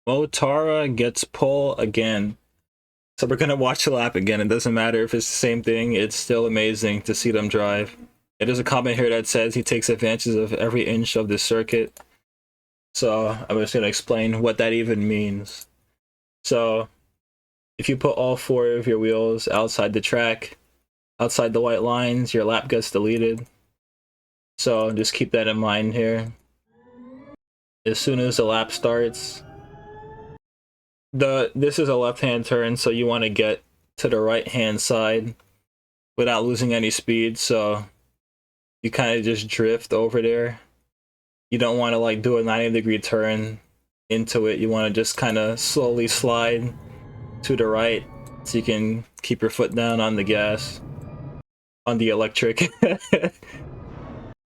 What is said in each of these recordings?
Mortara gets pole again. So we're gonna watch the lap again. It doesn't matter if it's the same thing, it's still amazing to see them drive. There's a comment here that says he takes advantage of every inch of the circuit. So I'm just gonna explain what that even means. So if you put all four of your wheels outside the track, outside the white lines, your lap gets deleted. So just keep that in mind here. As soon as the lap starts, this is a left-hand turn, so you want to get to the right-hand side without losing any speed, so you kind of just drift over there. You don't want to like do a 90-degree turn into it. You want to just kind of slowly slide to the right so you can keep your foot down on the gas, on the electric.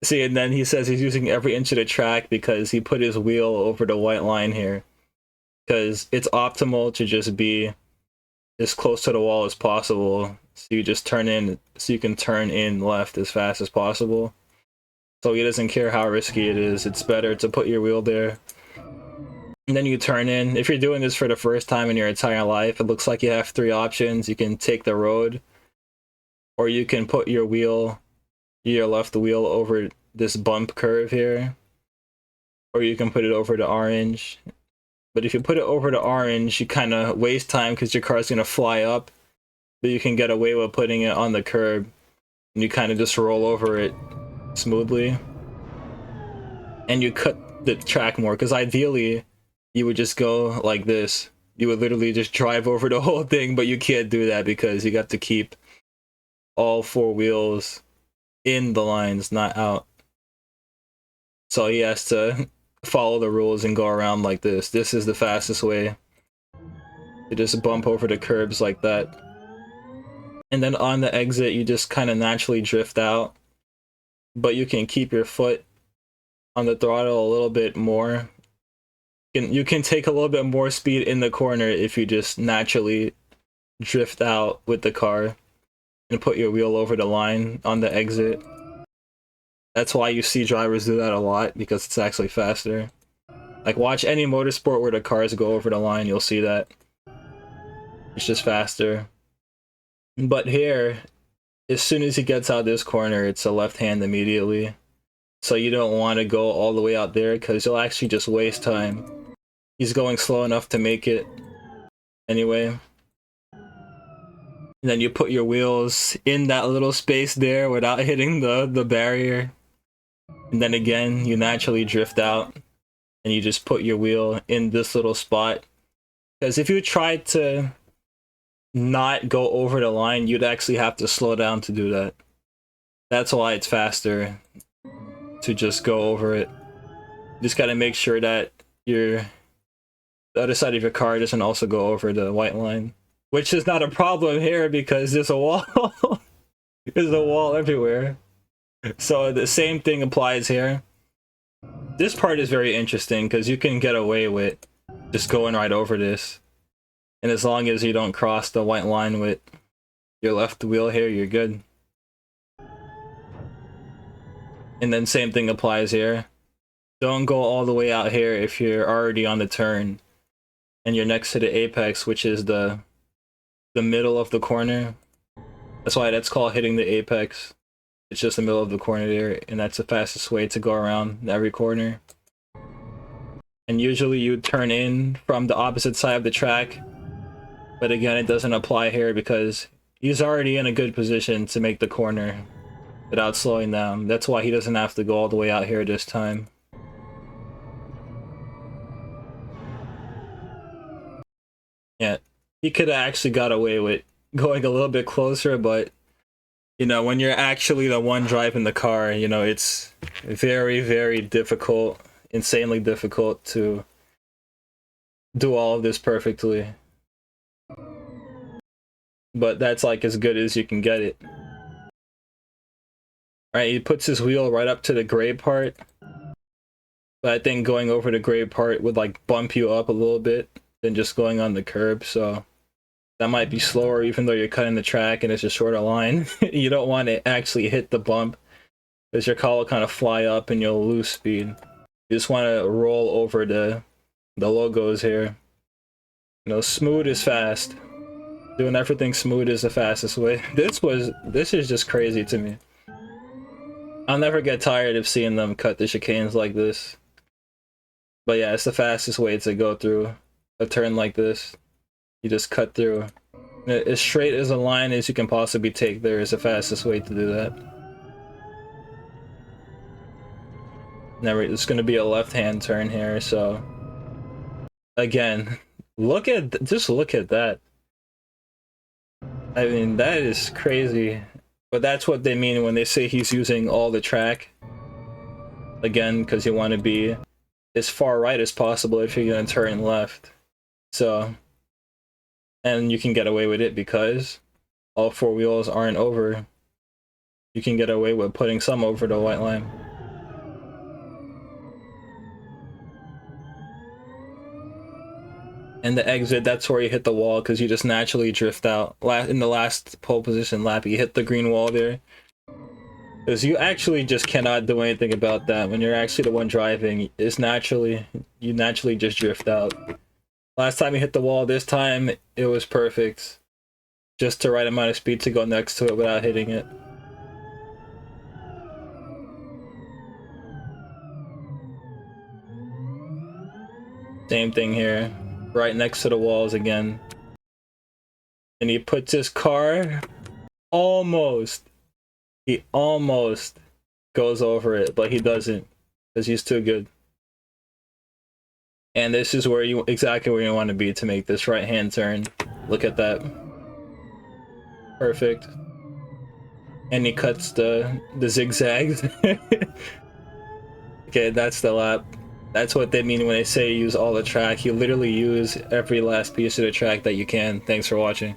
See, and then he says he's using every inch of the track because he put his wheel over the white line here. Because it's optimal to just be as close to the wall as possible. So you just turn in, so you can turn in left as fast as possible. So he doesn't care how risky it is. It's better to put your wheel there. And then you turn in. If you're doing this for the first time in your entire life, it looks like you have three options. You can take the road, or you can put your wheel, your left wheel over this bump curve here, or you can put it over the orange. But if you put it over the orange, you kind of waste time because your car's going to fly up, but you can get away with putting it on the curb, and you kind of just roll over it smoothly, and you cut the track more, because ideally you would just go like this. You would literally just drive over the whole thing, but you can't do that because you got to keep all four wheels in the lines, not out. So he has to follow the rules and go around like this. This is the fastest way to just bump over the curbs like that. And then on the exit, you just kind of naturally drift out, but you can keep your foot on the throttle a little bit more. You can take a little bit more speed in the corner if you just naturally drift out with the car and put your wheel over the line on the exit. That's why you see drivers do that a lot, because it's actually faster. Like, watch any motorsport where the cars go over the line, you'll see that. It's just faster. But here, as soon as he gets out this corner, it's a left hand immediately. So you don't want to go all the way out there, because you'll actually just waste time. He's going slow enough to make it anyway. And then you put your wheels in that little space there without hitting the barrier. And then again, you naturally drift out and you just put your wheel in this little spot. Because if you tried to not go over the line, you'd actually have to slow down to do that. That's why it's faster to just go over it. You just gotta make sure that the other side of your car doesn't also go over the white line. Which is not a problem here because there's a wall. There's a wall everywhere. So the same thing applies here. This part is very interesting because you can get away with just going right over this. And as long as you don't cross the white line with your left wheel here, you're good. And then same thing applies here. Don't go all the way out here if you're already on the turn and you're next to the apex, which is the middle of the corner. That's why that's called hitting the apex. It's just the middle of the corner there, and that's the fastest way to go around every corner. And usually you turn in from the opposite side of the track, but again, it doesn't apply here because he's already in a good position to make the corner without slowing down. That's why he doesn't have to go all the way out here this time. Yeah, he could have actually got away with going a little bit closer, but you know, when you're actually the one driving the car, you know, it's very, very difficult, insanely difficult to do all of this perfectly. But that's like as good as you can get it. Right, he puts his wheel right up to the gray part. But I think going over the gray part would like bump you up a little bit than just going on the curb, so that might be slower even though you're cutting the track and it's a shorter line. You don't want to actually hit the bump because your car will kind of fly up and you'll lose speed. You just want to roll over the logos here. You know, smooth is fast. Doing everything smooth is the fastest way. This is just crazy to me. I'll never get tired of seeing them cut the chicanes like this. But yeah, it's the fastest way to go through a turn like this. You just cut through. As straight as a line as you can possibly take there is the fastest way to do that. Never, it's going to be a left-hand turn here, so... Again, just look at that. I mean, that is crazy. But that's what they mean when they say he's using all the track. Again, because you want to be as far right as possible if you're going to turn left. So, and you can get away with it because all four wheels aren't over. You can get away with putting some over the white line. And the exit, that's where you hit the wall because you just naturally drift out. In the last pole position lap, you hit the green wall there. Because you actually just cannot do anything about that. When you're actually the one driving, you naturally just drift out. Last time you hit the wall, this time it was perfect. Just the right amount of speed to go next to it without hitting it. Same thing here. Right next to the walls again. And he puts his car he almost goes over it, but he doesn't because he's too good. And this is where exactly where you want to be to make this right-hand turn. Look at that. Perfect. And he cuts the zigzags. Okay, that's the lap. That's what they mean when they say use all the track. You literally use every last piece of the track that you can. Thanks for watching.